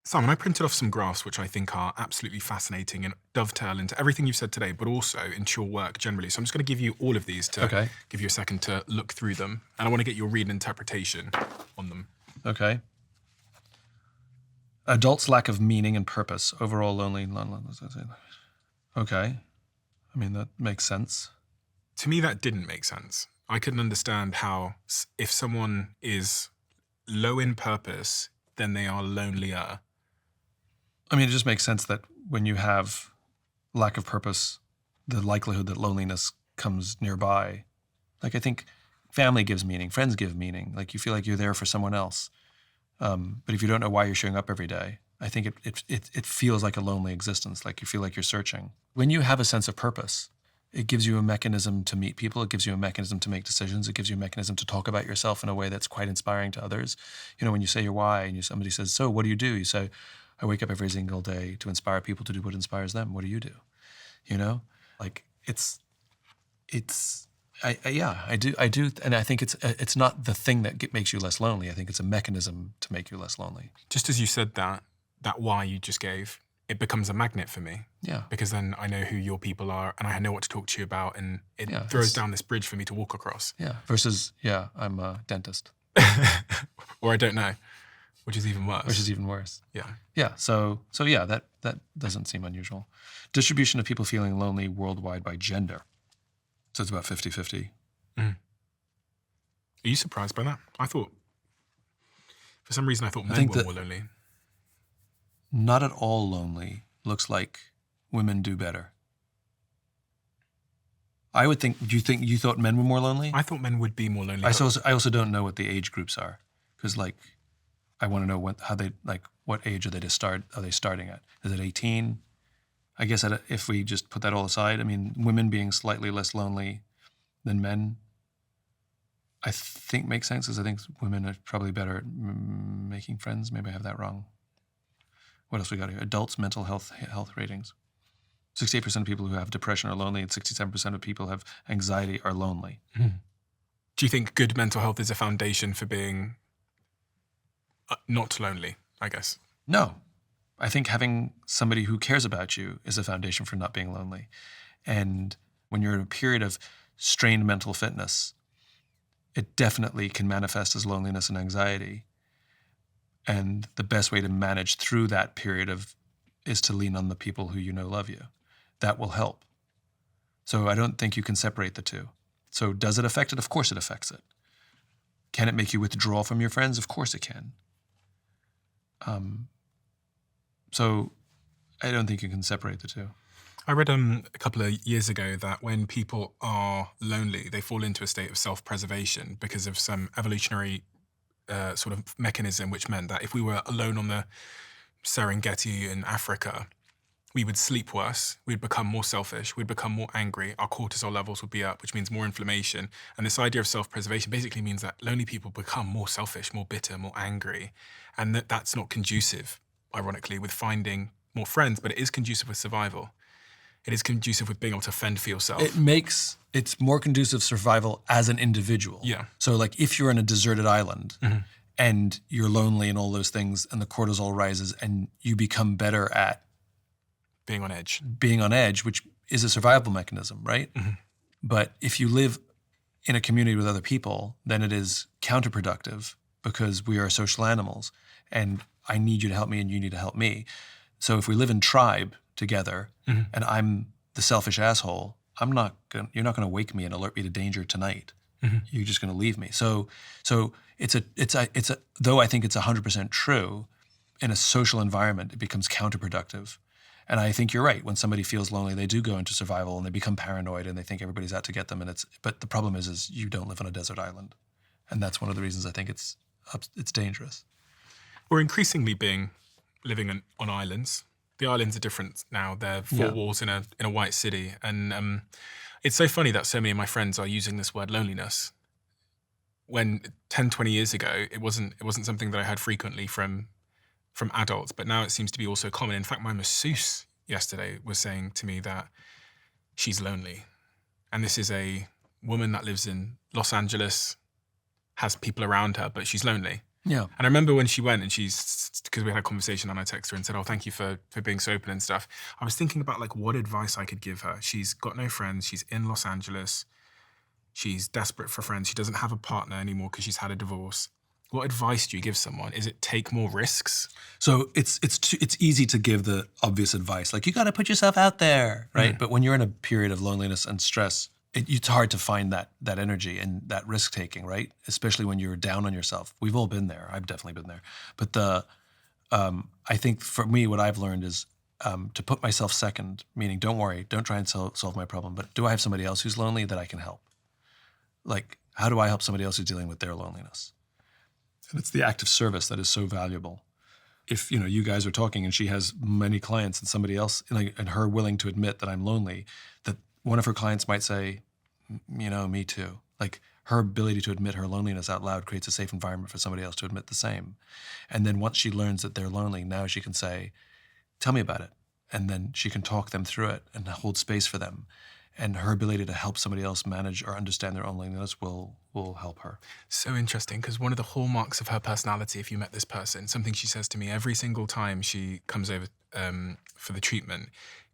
Simon, I printed off some graphs which I think are absolutely fascinating and dovetail into everything you've said today, but also into your work generally. So I'm just going to give you all of these to Okay. give you a second to look through them. And I want to get your read and interpretation on them. Okay. Adults' lack of meaning and purpose, overall lonely. Okay. I mean, that makes sense. To me, that didn't make sense. I couldn't understand how if someone is low in purpose, then they are lonelier. I mean, it just makes sense that when you have lack of purpose, the likelihood that loneliness comes nearby. Like, I think family gives meaning, friends give meaning. Like, you feel like you're there for someone else. But if you don't know why you're showing up every day, I think it feels like a lonely existence, like you feel like you're searching. When you have a sense of purpose, it gives you a mechanism to meet people. It gives you a mechanism to make decisions. It gives you a mechanism to talk about yourself in a way that's quite inspiring to others. You know, when you say your why and somebody says, so what do? You say, I wake up every single day to inspire people to do what inspires them. What do you do? You know, like I do, and I think it's not the thing that makes you less lonely. I think it's a mechanism to make you less lonely. Just as you said that why you just gave, it becomes a magnet for me. Yeah. Because then I know who your people are and I know what to talk to you about, and it throws down this bridge for me to walk across. Yeah. Versus, I'm a dentist. Or I don't know, which is even worse. Which is even worse. Yeah. Yeah. So yeah, that doesn't seem unusual. Distribution of people feeling lonely worldwide by gender. So it's about 50-50. Are you surprised by that? For some reason, I thought men were more lonely. Not at all lonely looks like women do better. I would think, you thought men were more lonely? I thought men would be more lonely. I also don't know what the age groups are, because I want to know what age are they starting at? Is it 18? I guess if we just put that all aside, I mean, women being slightly less lonely than men, I think makes sense, because I think women are probably better at making friends. Maybe I have that wrong. What else we got here? Adults' mental health ratings. 68% of people who have depression are lonely, and 67% of people who have anxiety are lonely. Do you think good mental health is a foundation for being not lonely, I guess? No. I think having somebody who cares about you is a foundation for not being lonely. And when you're in a period of strained mental fitness, it definitely can manifest as loneliness and anxiety. And the best way to manage through that period is to lean on the people who you know love you. That will help. So I don't think you can separate the two. So does it affect it? Of course it affects it. Can it make you withdraw from your friends? Of course it can. So I don't think you can separate the two. I read a couple of years ago that when people are lonely, they fall into a state of self-preservation because of some evolutionary sort of mechanism, which meant that if we were alone on the Serengeti in Africa, we would sleep worse, we'd become more selfish, we'd become more angry, our cortisol levels would be up, which means more inflammation. And this idea of self-preservation basically means that lonely people become more selfish, more bitter, more angry. And that's not conducive, ironically, with finding more friends, but it is conducive with survival. It is conducive with being able to fend for yourself. It's more conducive survival as an individual. Yeah. So like if you're in a deserted island and you're lonely and all those things and the cortisol rises and you become better at being on edge, which is a survival mechanism, right? But if you live in a community with other people, then it is counterproductive because we are social animals and I need you to help me and you need to help me. So if we live in tribe together and I'm the selfish asshole, you're not going to wake me and alert me to danger tonight. You're just going to leave me. So it's a though I think it's 100% true, in a social environment, it becomes counterproductive. And I think you're right. When somebody feels lonely, they do go into survival and they become paranoid and they think everybody's out to get them. But the problem is you don't live on a desert island. And that's one of the reasons I think it's dangerous. We're increasingly living on islands. The islands are different now. They're four walls in a white city. And it's so funny that so many of my friends are using this word loneliness. When 10, 20 years ago, it wasn't something that I heard frequently from adults, but now it seems to be also common. In fact, my masseuse yesterday was saying to me that she's lonely. And this is a woman that lives in Los Angeles, has people around her, but she's lonely. Yeah. And I remember when she went and because we had a conversation and I texted her and said, oh, thank you for being so open and stuff. I was thinking about like what advice I could give her. She's got no friends. She's in Los Angeles. She's desperate for friends. She doesn't have a partner anymore because she's had a divorce. What advice do you give someone? Is it take more risks? So it's easy to give the obvious advice, like you got to put yourself out there, right? But when you're in a period of loneliness and stress, it's hard to find that energy and that risk taking, right? Especially when you're down on yourself. We've all been there. I've definitely been there. But I think for me, what I've learned is to put myself second, meaning don't worry, don't try and solve my problem, but do I have somebody else who's lonely that I can help? Like, how do I help somebody else who's dealing with their loneliness? And it's the act of service that is so valuable. If you guys are talking and she has many clients and somebody else, and her willing to admit that I'm lonely, that one of her clients might say, me too. Like her ability to admit her loneliness out loud creates a safe environment for somebody else to admit the same. And then once she learns that they're lonely, now she can say, tell me about it. And then she can talk them through it and hold space for them. And her ability to help somebody else manage or understand their own loneliness will help her. So interesting, because one of the hallmarks of her personality, if you met this person, something she says to me every single time she comes over for the treatment,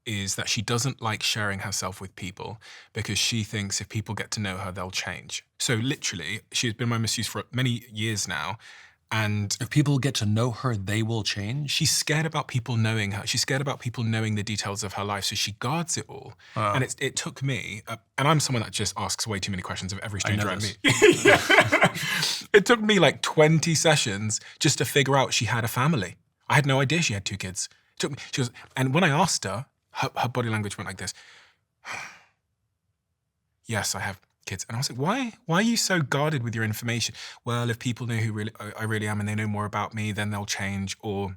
is that she doesn't like sharing herself with people because she thinks if people get to know her, they'll change. So literally, she's been my masseuse for many years now. And if people get to know her, they will change? She's scared about people knowing her. She's scared about people knowing the details of her life, so she guards it all. Wow. And it took me, and I'm someone that just asks way too many questions of every stranger I meet. It took me like 20 sessions just to figure out she had a family. I had no idea she had 2 kids. It took me, and when I asked her, her body language went like this. Yes, I have kids. And I was like, why are you so guarded with your information? Well, if people know who I really am and they know more about me, then they'll change, or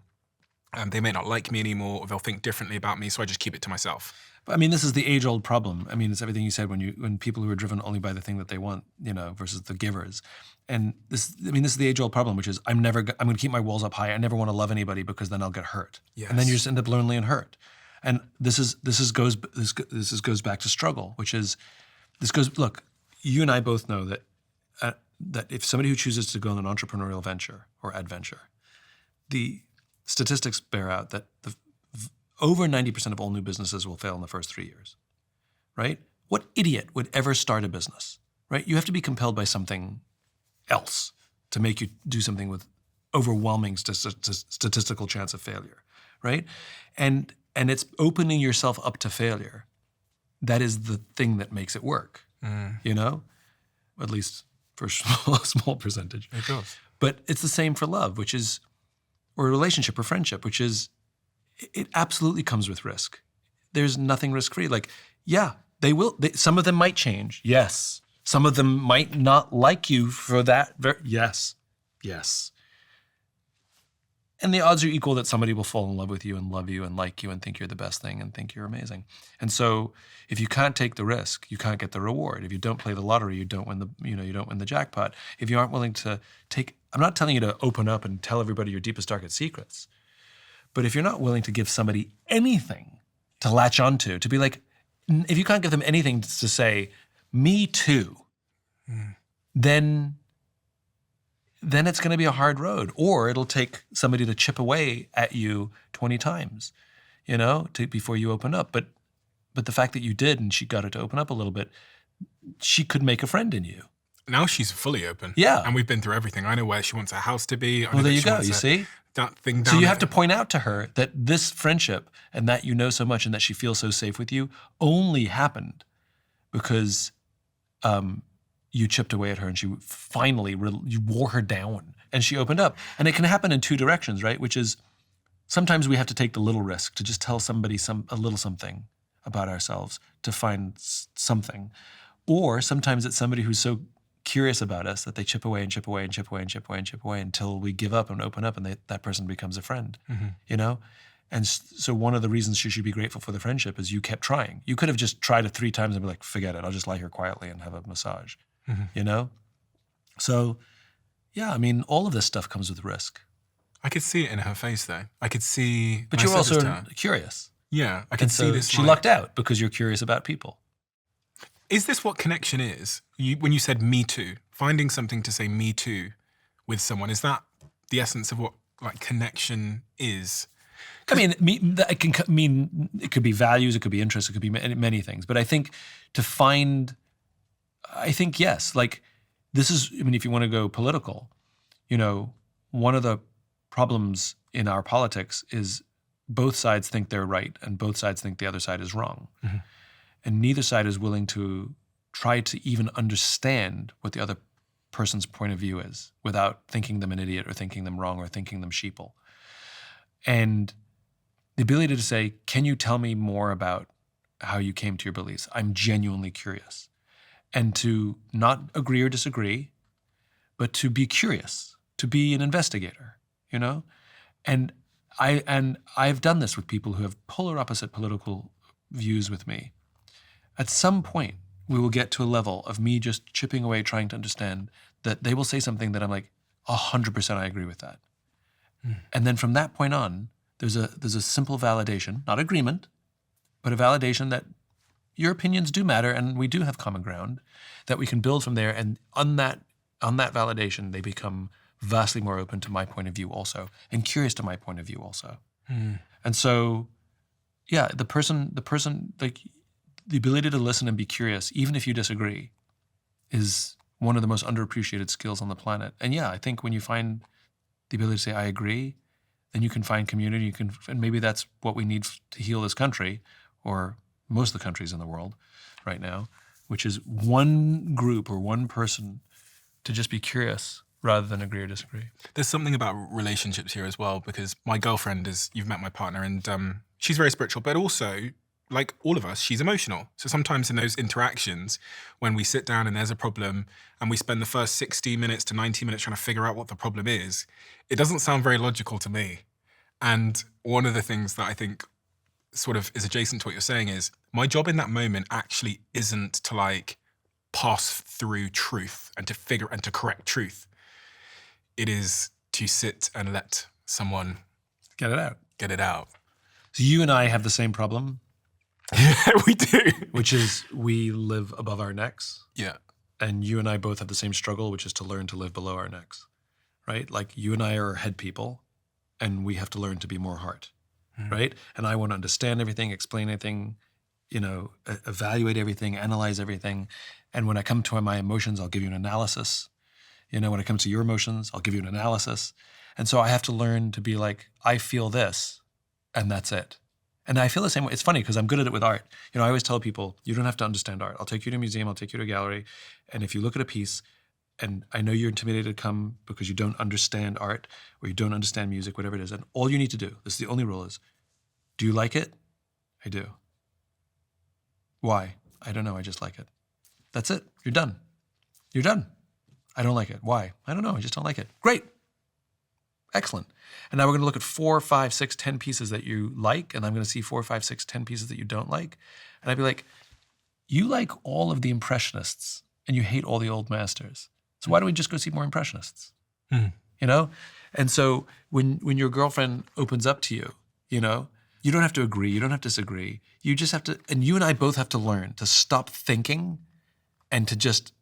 they may not like me anymore, or they'll think differently about me, so I just keep it to myself. But I mean, this is the age-old problem. I mean, it's everything you said when people who are driven only by the thing that they want, versus the givers. And this is the age-old problem, which is I'm going to keep my walls up high. I never want to love anybody because then I'll get hurt. Yes. And then you just end up lonely and hurt. And this goes back to struggle, which is look, you and I both know that if somebody who chooses to go on an entrepreneurial venture or adventure, the statistics bear out that over 90% of all new businesses will fail in the first 3 years, right? What idiot would ever start a business, right? You have to be compelled by something else to make you do something with overwhelming statistical chance of failure, right? And it's opening yourself up to failure. That is the thing that makes it work, at least for a small percentage. It does. But it's the same for love, or a relationship or friendship, which is, it absolutely comes with risk. There's nothing risk-free. Like, yeah, some of them might change. Yes. Some of them might not like you for that. Yes. And the odds are equal that somebody will fall in love with you and love you and like you and think you're the best thing and think you're amazing. And so if you can't take the risk, you can't get the reward. If you don't play the lottery, you don't win the jackpot. If you aren't willing to I'm not telling you to open up and tell everybody your deepest, darkest secrets. But if you're not willing to give somebody anything to latch onto, to be like, if you can't give them anything to say, me too, then it's going to be a hard road. Or it'll take somebody to chip away at you 20 times, before you open up. But the fact that you did and she got her to open up a little bit, she could make a friend in you. Now she's fully open. Yeah. And we've been through everything. I know where she wants her house to be. Well, there you go. You see? That thing down so you have to point out to her that this friendship and that you know so much and that she feels so safe with you only happened because you chipped away at her and she finally, you wore her down and she opened up. And it can happen in 2 directions, right? Which is sometimes we have to take the little risk to just tell somebody a little something about ourselves to find something. Or sometimes it's somebody who's so curious about us that they chip away and chip away and chip away and chip away and chip away until we give up and open up and that person becomes a friend, And so one of the reasons you should be grateful for the friendship is you kept trying. You could have just tried it 3 times and be like, forget it, I'll just lie here quietly and have a massage, So, yeah, I mean, all of this stuff comes with risk. I could see it in her face, though. I could see... But you're also curious. Yeah, I can see this. She lucked out because you're curious about people. Is this what connection is? When you said me too, finding something to say me too with someone, is that the essence of what like connection is? I mean, it can mean it could be values, it could be interests, it could be many things. But I think yes, like this is. I mean, if you want to go political, one of the problems in our politics is both sides think they're right and both sides think the other side is wrong, and neither side is willing to try to even understand what the other person's point of view is without thinking them an idiot or thinking them wrong or thinking them sheeple. And the ability to say, can you tell me more about how you came to your beliefs? I'm genuinely curious. And to not agree or disagree, but to be curious, to be an investigator, And I've done this with people who have polar opposite political views with me. At some point, we will get to a level of me just chipping away, trying to understand that they will say something that I'm like, 100% I agree with that. And then from that point on, there's a simple validation, not agreement, but a validation that your opinions do matter and we do have common ground that we can build from there. And on that validation, they become vastly more open to my point of view also and curious to my point of view also. And so, yeah, the person, like the ability to listen and be curious, even if you disagree, is one of the most underappreciated skills on the planet. And yeah, I think when you find the ability to say, I agree, then you can find community. And maybe that's what we need to heal this country, or most of the countries in the world right now, which is one group or one person to just be curious rather than agree or disagree. There's something about relationships here as well, because my girlfriend you've met my partner, and she's very spiritual, but also, like all of us, she's emotional. So sometimes in those interactions, when we sit down and there's a problem and we spend the first 60 minutes to 90 minutes trying to figure out what the problem is, it doesn't sound very logical to me. And one of the things that I think sort of is adjacent to what you're saying is my job in that moment actually isn't to like pass through truth and to figure and to correct truth. It is to sit and let someone get it out. So you and I have the same problem. Yeah, we do. Which is we live above our necks. Yeah. And you and I both have the same struggle, which is to learn to live below our necks, right? Like you and I are head people and we have to learn to be more heart, right? And I want to understand everything, explain everything, evaluate everything, analyze everything. And when I come to my emotions, I'll give you an analysis. When it comes to your emotions, I'll give you an analysis. And so I have to learn to be like, I feel this, and that's it. And I feel the same way. It's funny because I'm good at it with art. I always tell people, you don't have to understand art. I'll take you to a museum, I'll take you to a gallery. And if you look at a piece, and I know you're intimidated to come because you don't understand art or you don't understand music, whatever it is, and all you need to do, this is the only rule is, do you like it? I do. Why? I don't know, I just like it. That's it, you're done. You're done. I don't like it. Why? I don't know, I just don't like it. Great. Excellent. And now we're going to look at 4, 5, 6, 10 pieces that you like, and I'm going to see 4, 5, 6, 10 pieces that you don't like. And I'd be like, you like all of the Impressionists, and you hate all the old masters. So why don't we just go see more Impressionists? And so when your girlfriend opens up to you, you don't have to agree, you don't have to disagree. You just have to, and you and I both have to learn to stop thinking and to just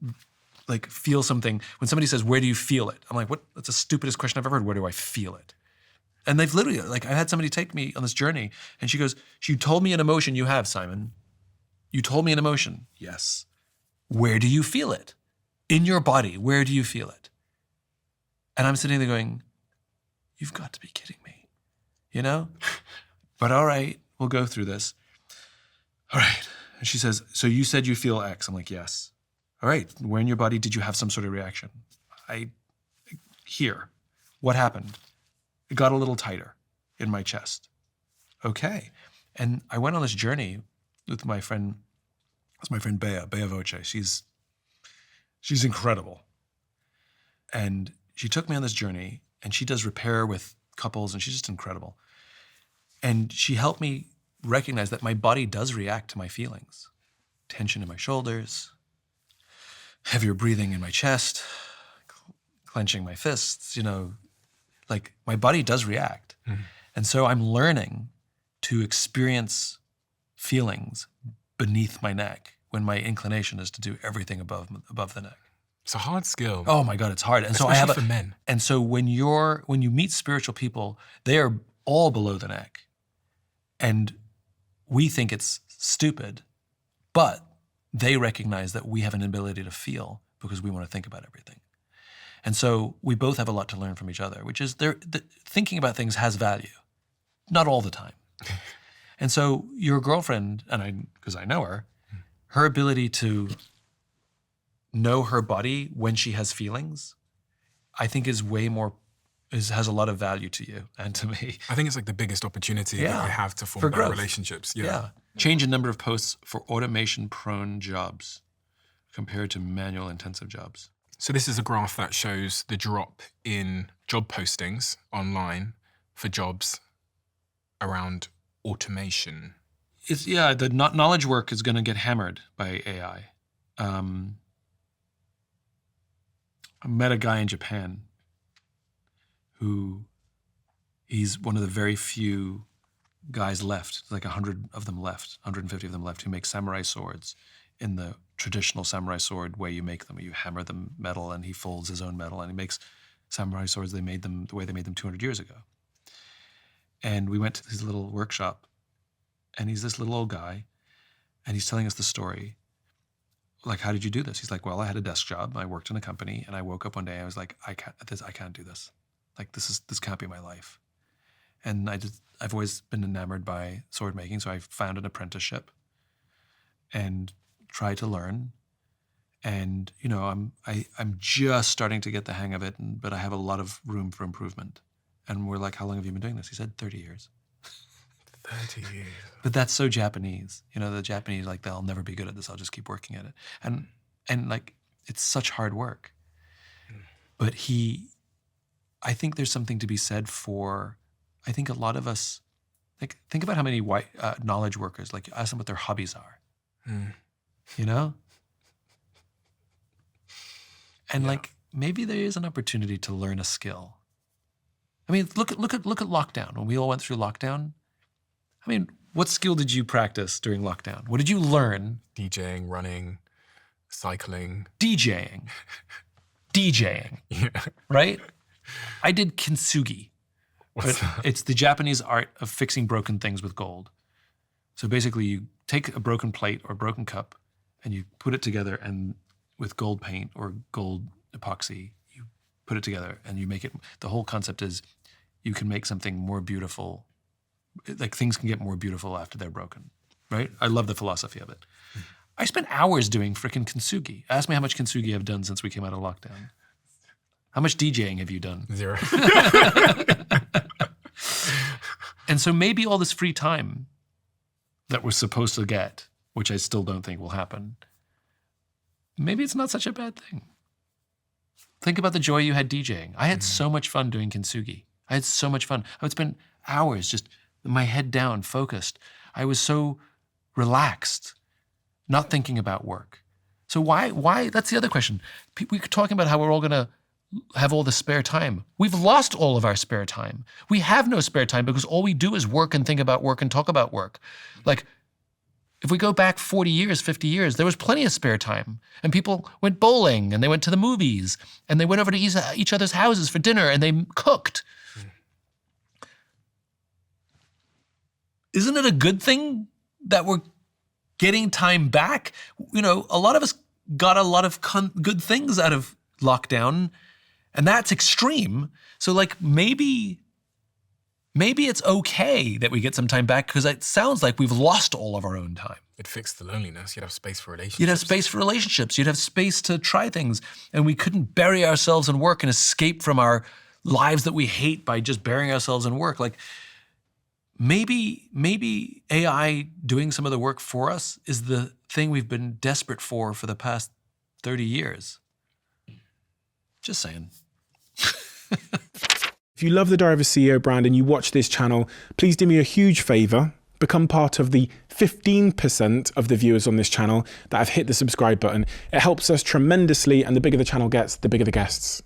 like feel something. When somebody says, where do you feel it? I'm like, what? That's the stupidest question I've ever heard. Where do I feel it? And they've literally, like, I had somebody take me on this journey and she goes, you told me an emotion you have, Simon. You told me an emotion. Yes. Where do you feel it? In your body, where do you feel it? And I'm sitting there going, you've got to be kidding me, But all right, we'll go through this. All right. And she says, so you said you feel X. I'm like, yes. All right, where in your body did you have some sort of reaction? Here. What happened? It got a little tighter in my chest. Okay. And I went on this journey with my friend, it's my friend Bea Voce. She's incredible. And she took me on this journey and she does repair with couples and she's just incredible. And she helped me recognize that my body does react to my feelings. Tension in my shoulders, heavier breathing in my chest, clenching my fists, like my body does react. Mm-hmm. And so I'm learning to experience feelings beneath my neck when my inclination is to do everything above the neck. It's a hard skill. Oh my God, it's hard. And Especially so I have for men. And so when you meet spiritual people, they are all below the neck. And we think it's stupid, but they recognize that we have an ability to feel because we want to think about everything. And so we both have a lot to learn from each other, which is thinking about things has value. Not all the time. And so your girlfriend, because I know her ability to know her body when she has feelings, I think is way more, has a lot of value to you and to me. I think it's like the biggest opportunity that I have to form better relationships. Yeah. Change in number of posts for automation-prone jobs compared to manual-intensive jobs. So this is a graph that shows the drop in job postings online for jobs around automation. The knowledge work is going to get hammered by AI. I met a guy in Japan who he's one of the very few guys left, like 100 of them left, 150 of them left, who make samurai swords in the traditional samurai sword way you make them. You hammer them metal, and he folds his own metal, and he makes samurai swords. They made them the way they made them 200 years ago. And we went to his little workshop, and he's this little old guy, and he's telling us the story. Like, how did you do this? He's like, well, I had a desk job. I worked in a company, and I woke up one day. I was like, I can't do this. Like, this can't be my life. And I've always been enamored by sword making, so I found an apprenticeship and tried to learn. And I'm just starting to get the hang of it, but I have a lot of room for improvement. And we're like, how long have you been doing this? He said, 30 years. 30 years. But that's so Japanese. The Japanese, like, they'll never be good at this. I'll just keep working at it. And like, it's such hard work. But I think there's something to be said for, I think a lot of us, like, think about how many white knowledge workers, like, ask them what their hobbies are. And like, maybe there is an opportunity to learn a skill. I mean, look at lockdown. When we all went through lockdown, I mean, what skill did you practice during lockdown? What did you learn? DJing, running, cycling. DJing. Yeah. Right? I did kintsugi. What's that? It's the Japanese art of fixing broken things with gold. So basically, you take a broken plate or a broken cup, and you put it together, and with gold paint or gold epoxy, you put it together, and you make it. The whole concept is you can make something more beautiful. Like, things can get more beautiful after they're broken, right? I love the philosophy of it. I spent hours doing frickin' kintsugi. Ask me how much kintsugi I've done since we came out of lockdown. How much DJing have you done? 0. And so maybe all this free time that we're supposed to get, which I still don't think will happen, maybe it's not such a bad thing. Think about the joy you had DJing. I had so much fun doing kintsugi. I had so much fun. I would spend hours just my head down, focused. I was so relaxed, not thinking about work. So why? That's the other question. We're talking about how we're all going to have all the spare time. We've lost all of our spare time. We have no spare time because all we do is work and think about work and talk about work. Like, if we go back 40 years, 50 years, there was plenty of spare time. And people went bowling, and they went to the movies, and they went over to each other's houses for dinner, and they cooked. Isn't it a good thing that we're getting time back? A lot of us got a lot of good things out of lockdown, and that's extreme. So, like, maybe it's okay that we get some time back, because it sounds like we've lost all of our own time. It'd fix the loneliness. You'd have space for relationships. You'd have space for relationships. You'd have space to try things. And we couldn't bury ourselves in work and escape from our lives that we hate by just burying ourselves in work. Like, maybe AI doing some of the work for us is the thing we've been desperate for the past 30 years. Just saying. If you love the Diary of a CEO brand and you watch this channel, please do me a huge favor. Become part of the 15% of the viewers on this channel that have hit the subscribe button. It helps us tremendously, and the bigger the channel gets, the bigger the guests.